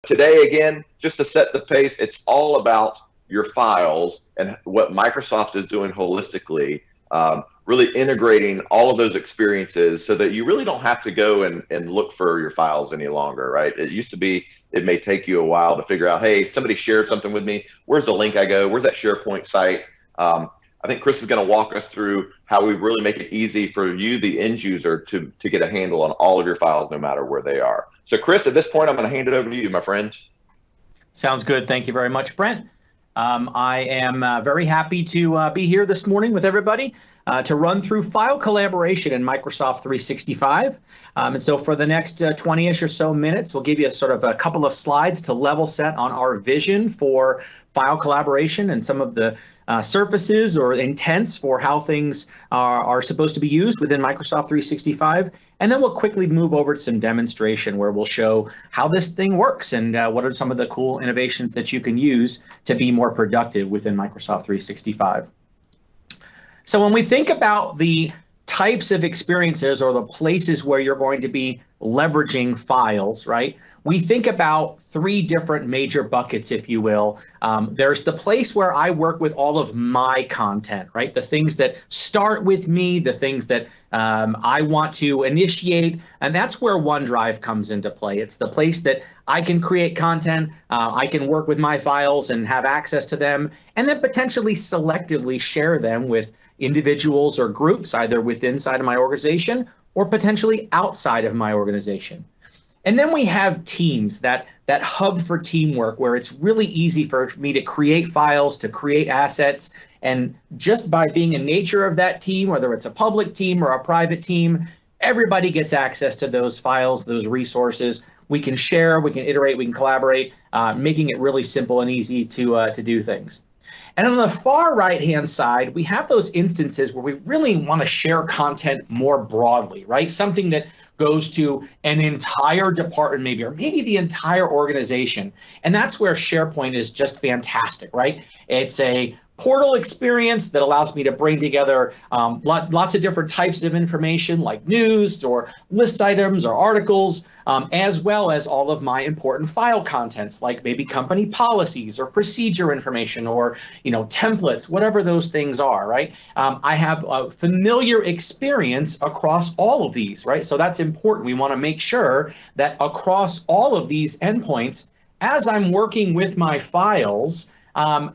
today, again, just to set the pace, it's all about your files and what Microsoft is doing holistically, really integrating all of those experiences so that you really don't have to go and look for your files any longer, right? It used to be, it may take you a while to figure out, hey, somebody shared something with me. Where's the link I go? Where's that SharePoint site? I think Chris is going to walk us through how we really make it easy for you, the end user, to get a handle on all of your files, no matter where they are. So Chris, at this point, I'm going to hand it over to you, my friend. Sounds good. Thank you very much, Brent. I am very happy to be here this morning with everybody to run through file collaboration in Microsoft 365. And so for the next 20-ish or so minutes, we'll give you sort of a couple of slides to level set on our vision for file collaboration and some of the surfaces or intents for how things are supposed to be used within Microsoft 365. And then we'll quickly move over to some demonstration where we'll show how this thing works and what are some of the cool innovations that you can use to be more productive within Microsoft 365. So when we think about the types of experiences or the places where you're going to be leveraging files, right? We think about three different major buckets, if you will. There's the place where I work with all of my content, right? The things that start with me, the things that I want to initiate, and that's where OneDrive comes into play. It's the place that I can create content, I can work with my files and have access to them, and then potentially selectively share them with individuals or groups, either inside of my organization or potentially outside of my organization. And then we have teams, that hub for teamwork, where it's really easy for me to create files, to create assets. And just by being a nature of that team, whether it's a public team or a private team, everybody gets access to those files, those resources. We can share, we can iterate, we can collaborate, making it really simple and easy to do things. And on the far right-hand side, we have those instances where we really want to share content more broadly, right? Something that goes to an entire department maybe, or maybe the entire organization. And that's where SharePoint is just fantastic, right? It's a portal experience that allows me to bring together lots of different types of information like news or list items or articles, as well as all of my important file contents like maybe company policies or procedure information or templates, whatever those things are, right? I have a familiar experience across all of these, right? So that's important. We want to make sure that across all of these endpoints, as I'm working with my files,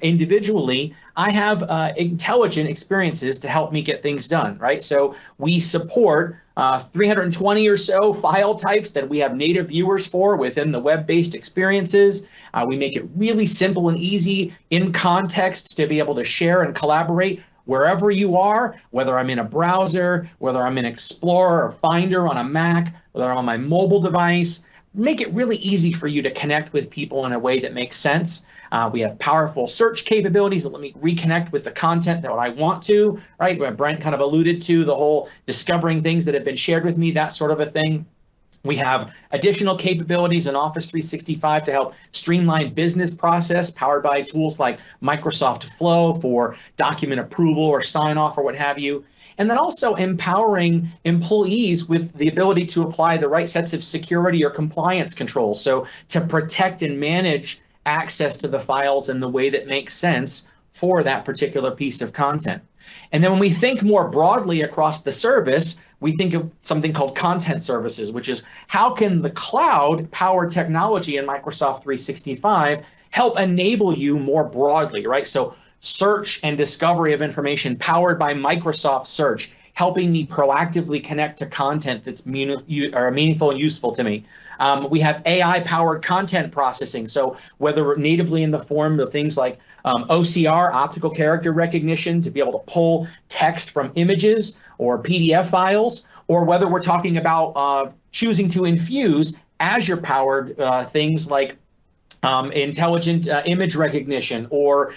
individually, I have intelligent experiences to help me get things done, right? So we support 320 or so file types that we have native viewers for within the web-based experiences. We make it really simple and easy in context to be able to share and collaborate wherever you are, whether I'm in a browser, whether I'm in Explorer or Finder on a Mac, whether I'm on my mobile device. Make it really easy for you to connect with people in a way that makes sense. We have powerful search capabilities that let me reconnect with the content that I want to, right? Where Brent kind of alluded to the whole discovering things that have been shared with me, that sort of a thing. We have additional capabilities in Office 365 to help streamline business process, powered by tools like Microsoft Flow for document approval or sign off or what have you. And then also empowering employees with the ability to apply the right sets of security or compliance controls. So to protect and manage access to the files in the way that makes sense for that particular piece of content. And then when we think more broadly across the service, we think of something called content services, which is how can the cloud-powered technology in Microsoft 365 help enable you more broadly, right? So search and discovery of information powered by Microsoft Search, helping me proactively connect to content that's meaningful and useful to me. We have AI-powered content processing. So whether natively in the form of things like OCR, optical character recognition, to be able to pull text from images or PDF files, or whether we're talking about choosing to infuse Azure-powered things like intelligent image recognition or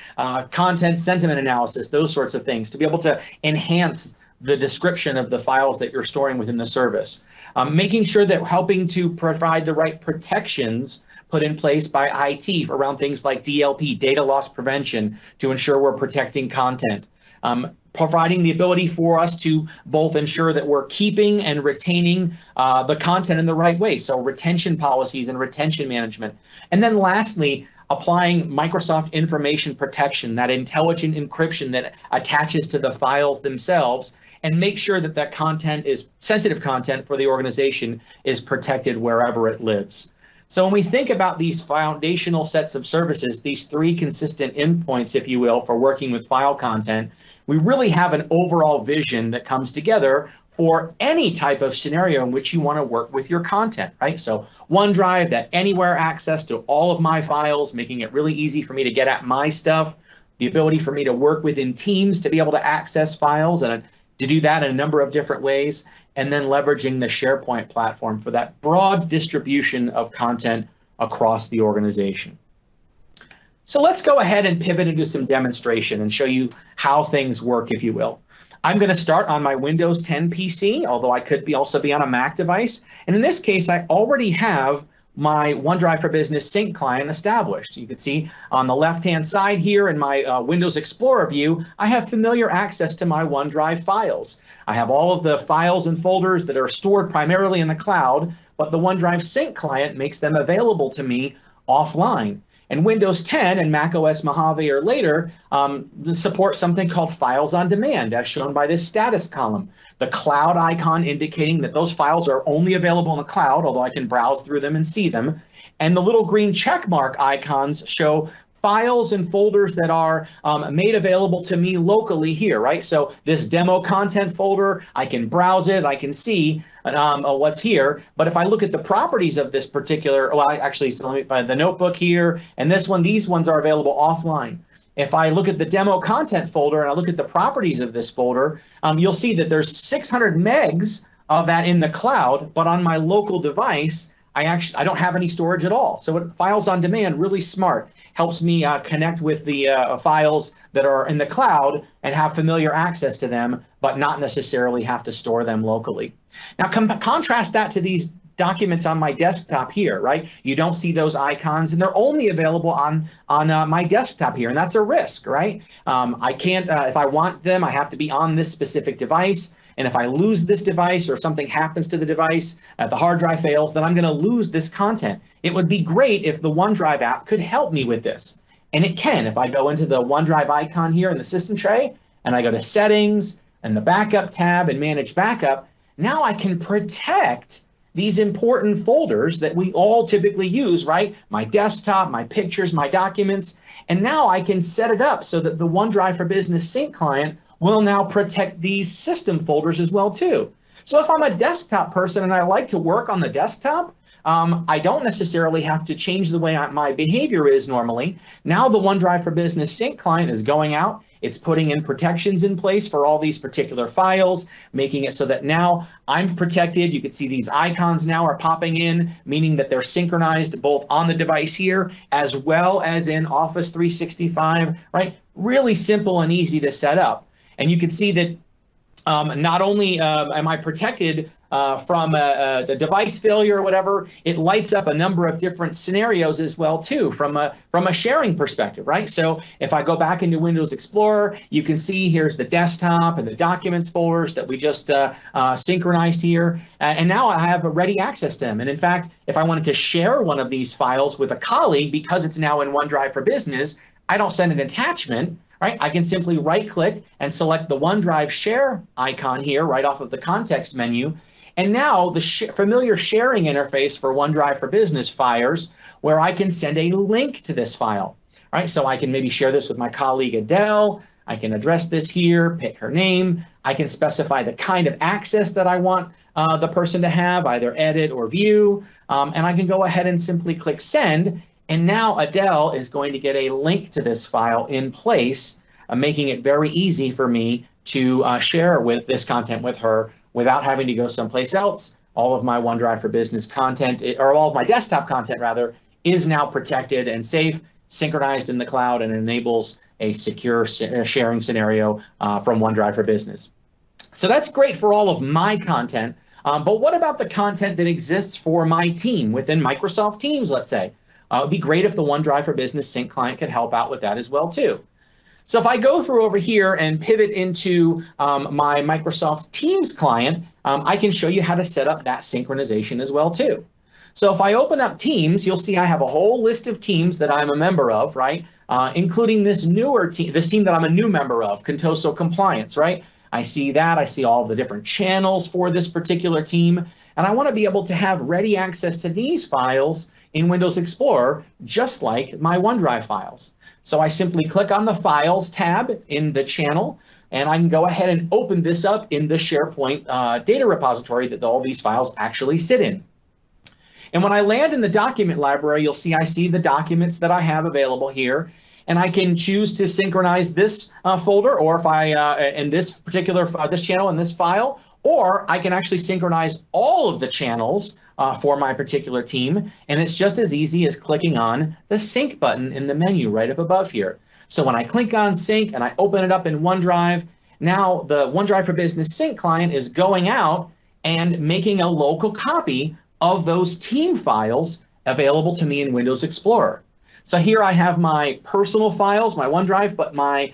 content sentiment analysis, those sorts of things, to be able to enhance the description of the files that you're storing within the service. Making sure that helping to provide the right protections put in place by IT around things like DLP, data loss prevention, to ensure we're protecting content. providing the ability for us to both ensure that we're keeping and retaining the content in the right way. So retention policies and retention management. And then lastly, applying Microsoft information protection, that intelligent encryption that attaches to the files themselves, and make sure that that content is sensitive content for the organization is protected wherever it lives. So when we think about these foundational sets of services, these three consistent endpoints, if you will, for working with file content, we really have an overall vision that comes together for any type of scenario in which you want to work with your content, right? So OneDrive, that anywhere access to all of my files, making it really easy for me to get at my stuff, the ability for me to work within Teams to be able to access files and to do that in a number of different ways, and then leveraging the SharePoint platform for that broad distribution of content across the organization. So let's go ahead and pivot into some demonstration and show you how things work, if you will. I'm going to start on my Windows 10 PC, although I could also be on a Mac device. And in this case, I already have my OneDrive for Business Sync client established. You can see on the left-hand side here in my Windows Explorer view, I have familiar access to my OneDrive files. I have all of the files and folders that are stored primarily in the cloud, but the OneDrive Sync client makes them available to me offline. And Windows 10 and Mac OS Mojave or later support something called Files on Demand, as shown by this status column. The cloud icon indicating that those files are only available in the cloud, although I can browse through them and see them. And the little green check mark icons show files and folders that are made available to me locally here, right? So this demo content folder, I can browse it, I can see what's here. But if I look at the properties of this particular, well, actually, so let me, the notebook here and this one, these ones are available offline. If I look at the demo content folder and I look at the properties of this folder, you'll see that there's 600 megs of that in the cloud, but on my local device, I don't have any storage at all. So Files on Demand, really smart, helps me connect with the files that are in the cloud and have familiar access to them, but not necessarily have to store them locally. Now contrast that to these documents on my desktop here, right? You don't see those icons, and they're only available on my desktop here, and that's a risk, right? I can't, if I want them, I have to be on this specific device. And if I lose this device or something happens to the device, the hard drive fails, then I'm going to lose this content. It would be great if the OneDrive app could help me with this. And it can. If I go into the OneDrive icon here in the system tray, and I go to Settings and the Backup tab and Manage Backup, now I can protect these important folders that we all typically use, right? My desktop, my pictures, my documents. And now I can set it up so that the OneDrive for Business Sync client will now protect these system folders as well too. So if I'm a desktop person and I like to work on the desktop, I don't necessarily have to change the way my behavior is normally. Now the OneDrive for Business Sync client is going out. It's putting in protections in place for all these particular files, making it so that now I'm protected. You can see these icons now are popping in, meaning that they're synchronized both on the device here as well as in Office 365, right? Really simple and easy to set up. And you can see that not only am I protected from a device failure or whatever, it lights up a number of different scenarios as well too from a sharing perspective, right? So if I go back into Windows Explorer, you can see here's the desktop and the documents folders that we just synchronized here. And now I have a ready access to them. And in fact, if I wanted to share one of these files with a colleague, because it's now in OneDrive for Business, I don't send an attachment. Right, I can simply right-click and select the OneDrive Share icon here right off of the context menu. And now the familiar sharing interface for OneDrive for Business fires where I can send a link to this file. Right, so I can maybe share this with my colleague Adele. I can address this here, pick her name. I can specify the kind of access that I want the person to have, either edit or view. And I can go ahead and simply click Send. And now Adele is going to get a link to this file in place, making it very easy for me to share with this content with her without having to go someplace else. All of my OneDrive for Business content, or all of my desktop content rather, is now protected and safe, synchronized in the cloud, and enables a secure sharing scenario from OneDrive for Business. So that's great for all of my content, but what about the content that exists for my team within Microsoft Teams, let's say? It would be great if the OneDrive for Business Sync client could help out with that as well too. So if I go through over here and pivot into my Microsoft Teams client, I can show you how to set up that synchronization as well too. So if I open up Teams, you'll see I have a whole list of teams that I'm a member of, right? Including this newer team, this team that I'm a new member of, Contoso Compliance, right? I see that. I see all the different channels for this particular team. And I want to be able to have ready access to these files in Windows Explorer, just like my OneDrive files. So I simply click on the Files tab in the channel, and I can go ahead and open this up in the SharePoint data repository that all these files actually sit in. And when I land in the document library, you'll see I see the documents that I have available here. And I can choose to synchronize this folder, or if I in this particular this channel in this file, or I can actually synchronize all of the channels for my particular team. And it's just as easy as clicking on the sync button in the menu right up above here. So when I click on sync and I open it up in OneDrive, now the OneDrive for Business sync client is going out and making a local copy of those team files available to me in Windows Explorer. So here I have my personal files, my OneDrive, but my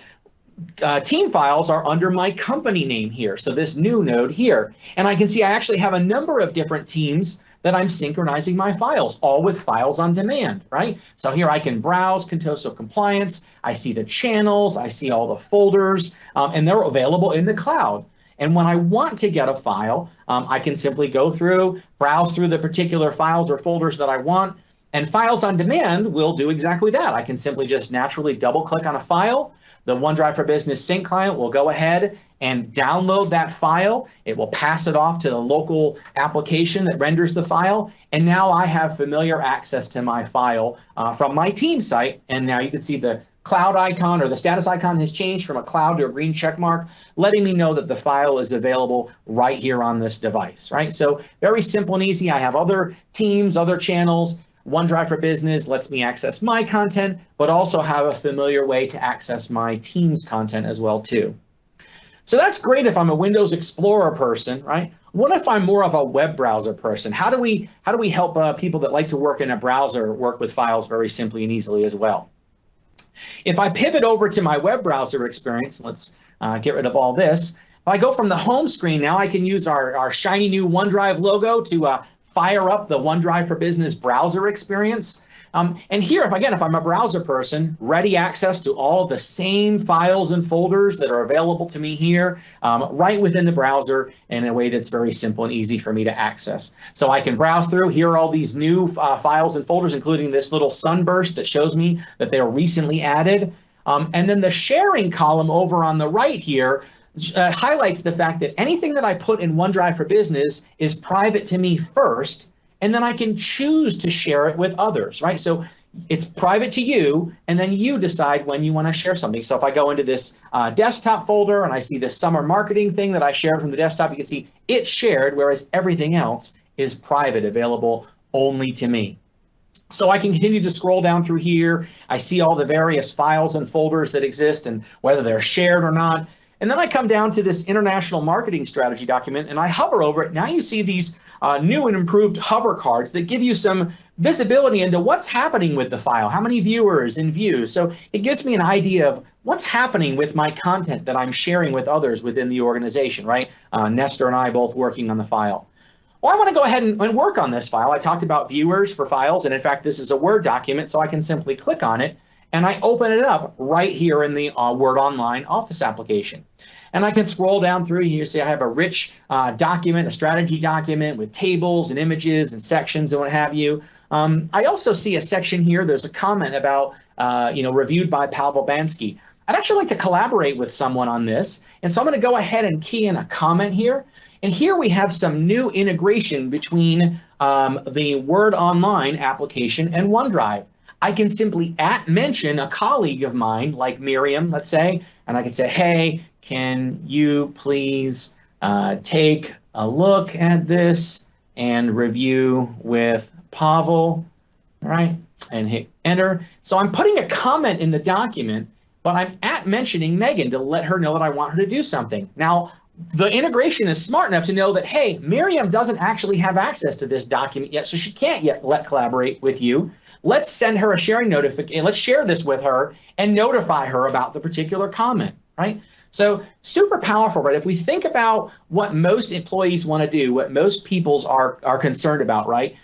team files are under my company name here. So this new node here. And I can see I actually have a number of different teams that I'm synchronizing my files, all with files on demand, right? So here I can browse Contoso Compliance. I see the channels, I see all the folders, and they're available in the cloud. And when I want to get a file, I can simply go through, browse through the particular files or folders that I want. And Files on Demand will do exactly that. I can simply just naturally double click on a file. The OneDrive for Business sync client will go ahead and download that file. It will pass it off to the local application that renders the file. And now I have familiar access to my file from my team site. And now you can see the cloud icon, or the status icon, has changed from a cloud to a green check mark, letting me know that the file is available right here on this device, right? So very simple and easy. I have other teams, other channels. OneDrive for Business lets me access my content, but also have a familiar way to access my team's content as well too. So that's great if I'm a Windows Explorer person, right? What if I'm more of a web browser person? How do we help people that like to work in a browser work with files very simply and easily as well? If I pivot over to my web browser experience, let's get rid of all this. If I go from the home screen now, I can use our shiny new OneDrive logo to fire up the OneDrive for Business browser experience. And here, if I'm a browser person, ready access to all the same files and folders that are available to me here, right within the browser in a way that's very simple and easy for me to access. So I can browse through. Here are all these new files and folders, including this little sunburst that shows me that they're recently added. And then the sharing column over on the right here highlights the fact that anything that I put in OneDrive for Business is private to me first, and then I can choose to share it with others, right? So it's private to you, and then you decide when you want to share something. So if I go into this desktop folder and I see this summer marketing thing that I shared from the desktop, you can see it's shared, whereas everything else is private, available only to me. So I can continue to scroll down through here. I see all the various files and folders that exist and whether they're shared or not. And then I come down to this international marketing strategy document and I hover over it. Now you see these new and improved hover cards that give you some visibility into what's happening with the file, how many viewers and views. So it gives me an idea of what's happening with my content that I'm sharing with others within the organization, right? Nestor and I both working on the file. Well, I want to go ahead and work on this file. I talked about viewers for files, and in fact, this is a Word document, so I can simply click on it, and I open it up right here in the Word Online Office application. And I can scroll down through here. See, I have a rich document, a strategy document with tables and images and sections and what have you. I also see a section here. There's a comment about, reviewed by Pavel Bansky. I'd actually like to collaborate with someone on this. And so I'm going to go ahead and key in a comment here. And here we have some new integration between the Word Online application and OneDrive. I can simply mention a colleague of mine, like Miriam, let's say, and I can say, hey, can you please take a look at this and review with Pavel, right? And hit enter. So I'm putting a comment in the document, but I'm mentioning Megan to let her know that I want her to do something. Now, the integration is smart enough to know that, hey, Miriam doesn't actually have access to this document yet, so she can't yet collaborate with you. Let's send her a sharing notification. Let's share this with her and notify her about the particular comment, right? So super powerful, right? If we think about what most employees want to do, what most peoples are concerned about, right?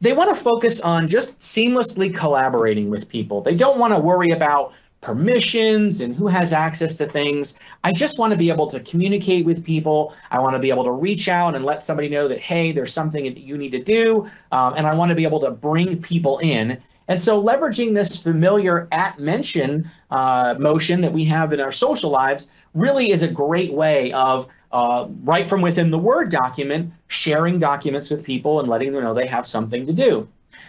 They want to focus on just seamlessly collaborating with people. They don't want to worry about permissions and who has access to things. I just want to be able to communicate with people. I want to be able to reach out and let somebody know that, hey, there's something that you need to do. And I want to be able to bring people in. And so leveraging this familiar @mention motion that we have in our social lives really is a great way of right from within the Word document, sharing documents with people and letting them know they have something to do.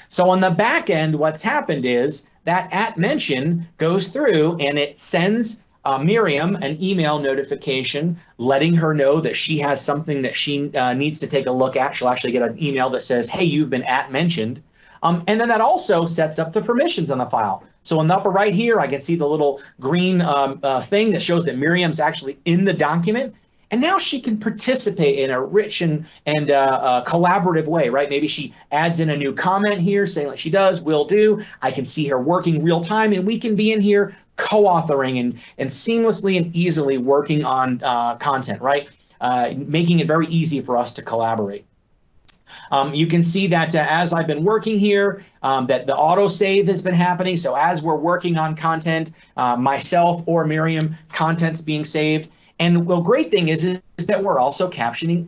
So on the back end, what's happened is that @mention goes through and it sends Miriam an email notification letting her know that she has something that she needs to take a look at. She'll actually get an email that says, hey, you've been @mentioned. And then that also sets up the permissions on the file. So in the upper right here, I can see the little green thing that shows that Miriam's actually in the document. And now she can participate in a rich and collaborative way, right? Maybe she adds in a new comment here saying like she does, will do. I can see her working real time, and we can be in here co-authoring and seamlessly and easily working on content, right? Making it very easy for us to collaborate. You can see that as I've been working here, that the autosave has been happening. So as we're working on content, myself or Miriam, content's being saved. And the great thing is that we're also capturing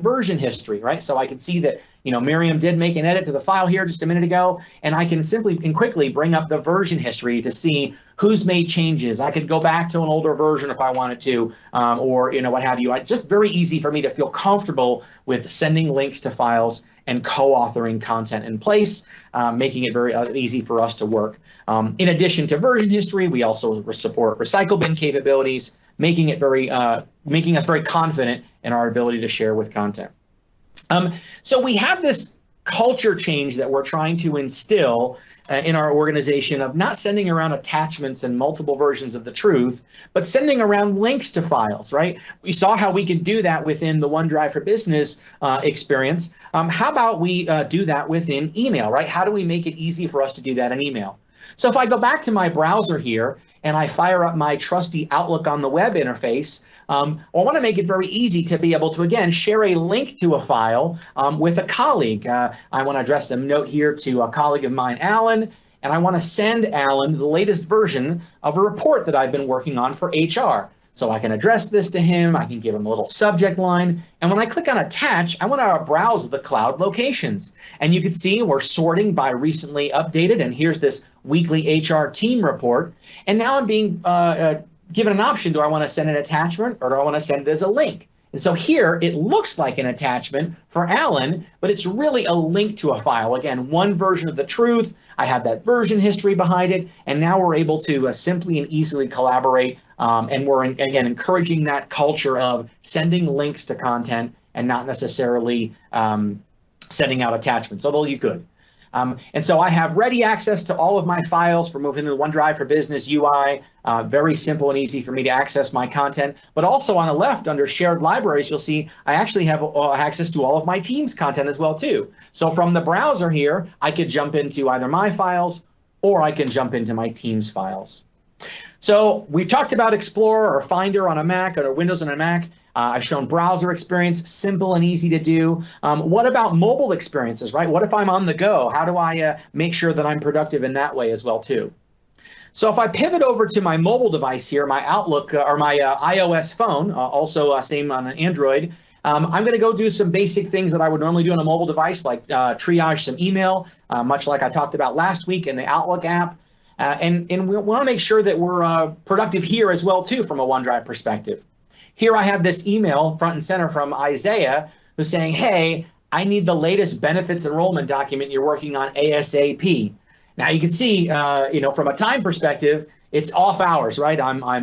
version history, right? So I can see that, Miriam did make an edit to the file here just a minute ago, and I can simply and quickly bring up the version history to see who's made changes. I could go back to an older version if I wanted to, or what have you. Just very easy for me to feel comfortable with sending links to files and co-authoring content in place, making it very easy for us to work. In addition to version history, we also support recycle bin capabilities, making us very confident in our ability to share with content. So we have this culture change that we're trying to instill in our organization of not sending around attachments and multiple versions of the truth, but sending around links to files, right? We saw how we can do that within the OneDrive for Business experience. How about we do that within email, right? How do we make it easy for us to do that in email? So if I go back to my browser here and I fire up my trusty Outlook on the web interface, I want to make it very easy to be able to, again, share a link to a file with a colleague. I want to address a note here to a colleague of mine, Alan, and I want to send Alan the latest version of a report that I've been working on for HR. So I can address this to him, I can give him a little subject line, and when I click on attach, I want to browse the cloud locations. And you can see we're sorting by recently updated, and here's this weekly HR team report. And now I'm being given an option. Do I want to send an attachment or do I want to send it as a link? And so here it looks like an attachment for Alan, but it's really a link to a file. Again, one version of the truth. I have that version history behind it, and now we're able to simply and easily collaborate. And we're, again, encouraging that culture of sending links to content and not necessarily sending out attachments, although you could. And so I have ready access to all of my files from within the OneDrive for Business UI. Very simple and easy for me to access my content. But also on the left under Shared Libraries, you'll see I actually have access to all of my team's content as well too. So from the browser here, I could jump into either my files or I can jump into my team's files. So we've talked about Explorer or Finder on a Mac or Windows on a Mac. I've shown browser experience, simple and easy to do. What about mobile experiences, right? What if I'm on the go? How do I make sure that I'm productive in that way as well too? So if I pivot over to my mobile device here, my Outlook or my iOS phone, also same on an Android, I'm going to go do some basic things that I would normally do on a mobile device, like triage some email, much like I talked about last week in the Outlook app. And we want to make sure that we're productive here as well too from a OneDrive perspective. Here I have this email front and center from Isaiah who's saying, hey, I need the latest benefits enrollment document you're working on ASAP. Now you can see, from a time perspective, it's off hours, right?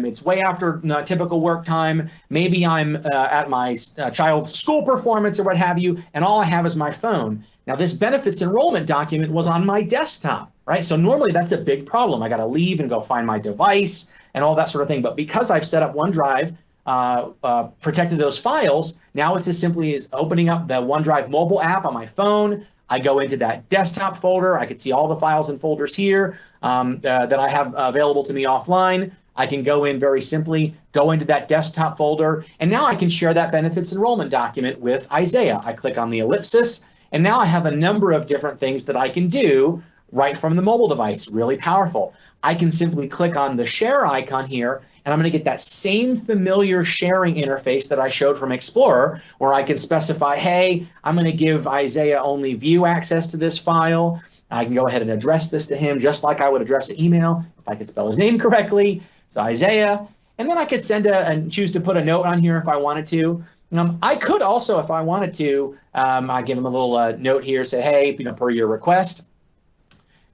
It's way after typical work time. Maybe I'm at my child's school performance or what have you, and all I have is my phone. Now this benefits enrollment document was on my desktop, right? So normally that's a big problem. I got to leave and go find my device and all that sort of thing. But because I've set up OneDrive protected those files, now it's as simply as opening up the OneDrive mobile app on my phone. I go into that desktop folder. I can see all the files and folders here that I have available to me offline. I can go in very simply, go into that desktop folder, and now I can share that benefits enrollment document with Isaiah. I click on the ellipsis, and now I have a number of different things that I can do right from the mobile device. Really powerful. I can simply click on the share icon here, and I'm going to get that same familiar sharing interface that I showed from Explorer, where I can specify, hey, I'm going to give Isaiah only view access to this file. I can go ahead and address this to him just like I would address an email if I could spell his name correctly. So Isaiah, and then I could send and choose to put a note on here if I wanted to. I could also, if I wanted to, I give him a little note here, say, hey, per your request.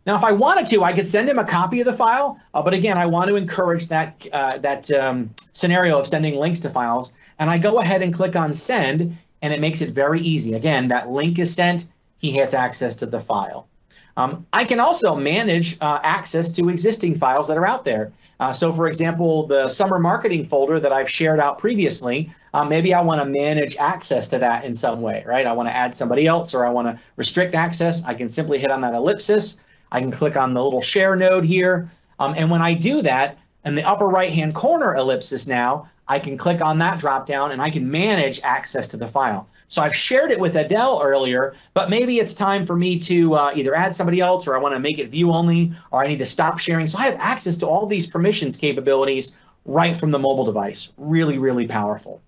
Now, if I wanted to, I could send him a copy of the file. But again, I want to encourage that scenario of sending links to files. And I go ahead and click on send, and it makes it very easy. Again, that link is sent. He has access to the file. I can also manage access to existing files that are out there. So, for example, the summer marketing folder that I've shared out previously, maybe I want to manage access to that in some way, right? I want to add somebody else, or I want to restrict access. I can simply hit on that ellipsis. I can click on the little share node here. And when I do that, in the upper right-hand corner ellipsis now, I can click on that drop down and I can manage access to the file. So I've shared it with Adele earlier, but maybe it's time for me to either add somebody else, or I want to make it view only, or I need to stop sharing. So I have access to all these permissions capabilities right from the mobile device. Really, really powerful.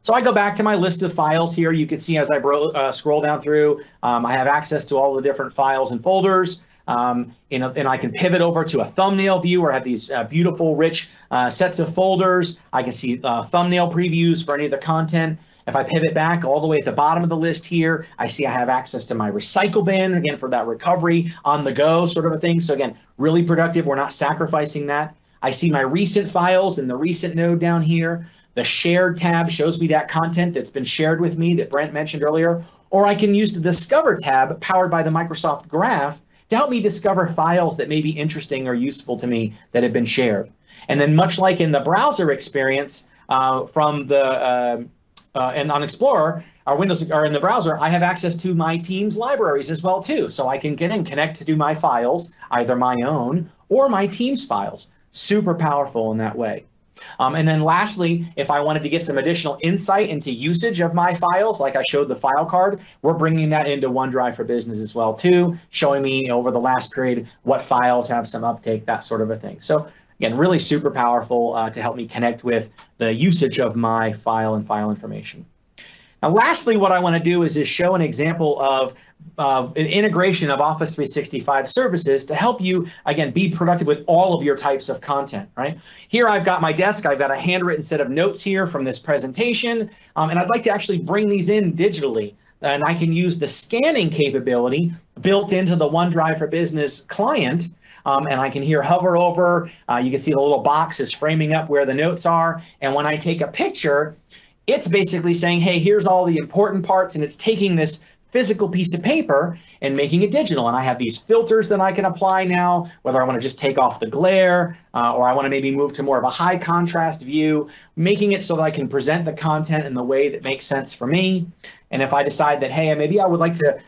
So I go back to my list of files here. You can see as I scroll down through, I have access to all the different files and folders. And I can pivot over to a thumbnail view where I have these beautiful, rich sets of folders. I can see thumbnail previews for any of the content. If I pivot back all the way at the bottom of the list here, I see I have access to my recycle bin, again, for that recovery on the go sort of a thing. So again, really productive. We're not sacrificing that. I see my recent files in the recent node down here. The shared tab shows me that content that's been shared with me that Brent mentioned earlier. Or I can use the Discover tab powered by the Microsoft Graph to help me discover files that may be interesting or useful to me that have been shared. And then much like in the browser experience from the and on Explorer, our Windows or in the browser, I have access to my team's libraries as well too. So I can get in, connect to my files, either my own or my team's files. Super powerful in that way. And then lastly, if I wanted to get some additional insight into usage of my files, like I showed the file card, we're bringing that into OneDrive for Business as well too, showing me over the last period what files have some uptake, that sort of a thing. So again, really super powerful to help me connect with the usage of my file and file information. Now, lastly, what I want to do is just show an example of an integration of Office 365 services to help you, again, be productive with all of your types of content, right? Here I've got my desk. I've got a handwritten set of notes here from this presentation, and I'd like to actually bring these in digitally. And I can use the scanning capability built into the OneDrive for Business client. And I can here hover over. You can see the little box is framing up where the notes are. And when I take a picture, it's basically saying, hey, here's all the important parts. And it's taking this physical piece of paper and making it digital. And I have these filters that I can apply now, whether I want to just take off the glare or I want to maybe move to more of a high contrast view, making it so that I can present the content in the way that makes sense for me. And if I decide that, hey, maybe I would like to,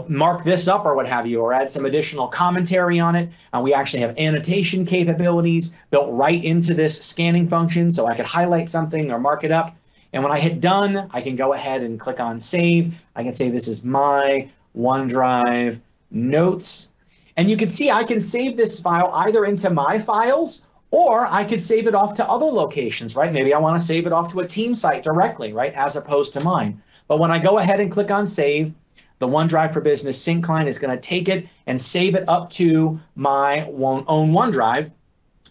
mark this up or what have you, or add some additional commentary on it, we actually have annotation capabilities built right into this scanning function. So I could highlight something or mark it up. And when I hit done, I can go ahead and click on save. I can say this is my OneDrive notes. And you can see I can save this file either into my files, or I could save it off to other locations, right? Maybe I want to save it off to a team site directly, right, as opposed to mine. But when I go ahead and click on save, the OneDrive for Business sync client is going to take it and save it up to my own OneDrive.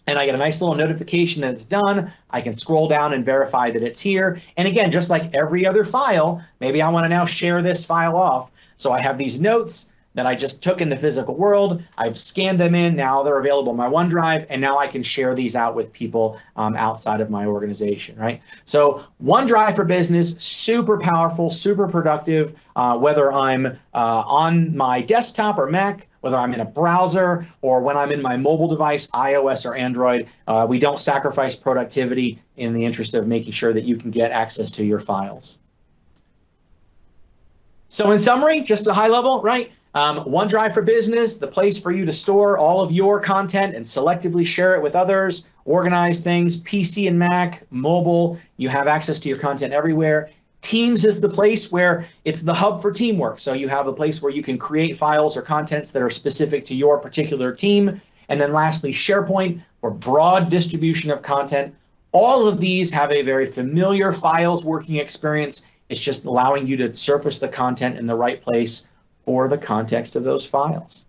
And I get a nice little notification that it's done. I can scroll down and verify that it's here. And again, just like every other file, maybe I want to now share this file off. So I have these notes that I just took in the physical world. I've scanned them in. Now they're available in my OneDrive. And now I can share these out with people outside of my organization, right? So OneDrive for Business, super powerful, super productive, whether I'm on my desktop or Mac, whether I'm in a browser or when I'm in my mobile device, iOS or Android. We don't sacrifice productivity in the interest of making sure that you can get access to your files. So in summary, just a high level, right? OneDrive for Business, the place for you to store all of your content and selectively share it with others, organize things, PC and Mac, mobile, you have access to your content everywhere. Teams is the place where it's the hub for teamwork. So you have a place where you can create files or contents that are specific to your particular team. And then lastly, SharePoint for broad distribution of content. All of these have a very familiar files working experience. It's just allowing you to surface the content in the right place for the context of those files.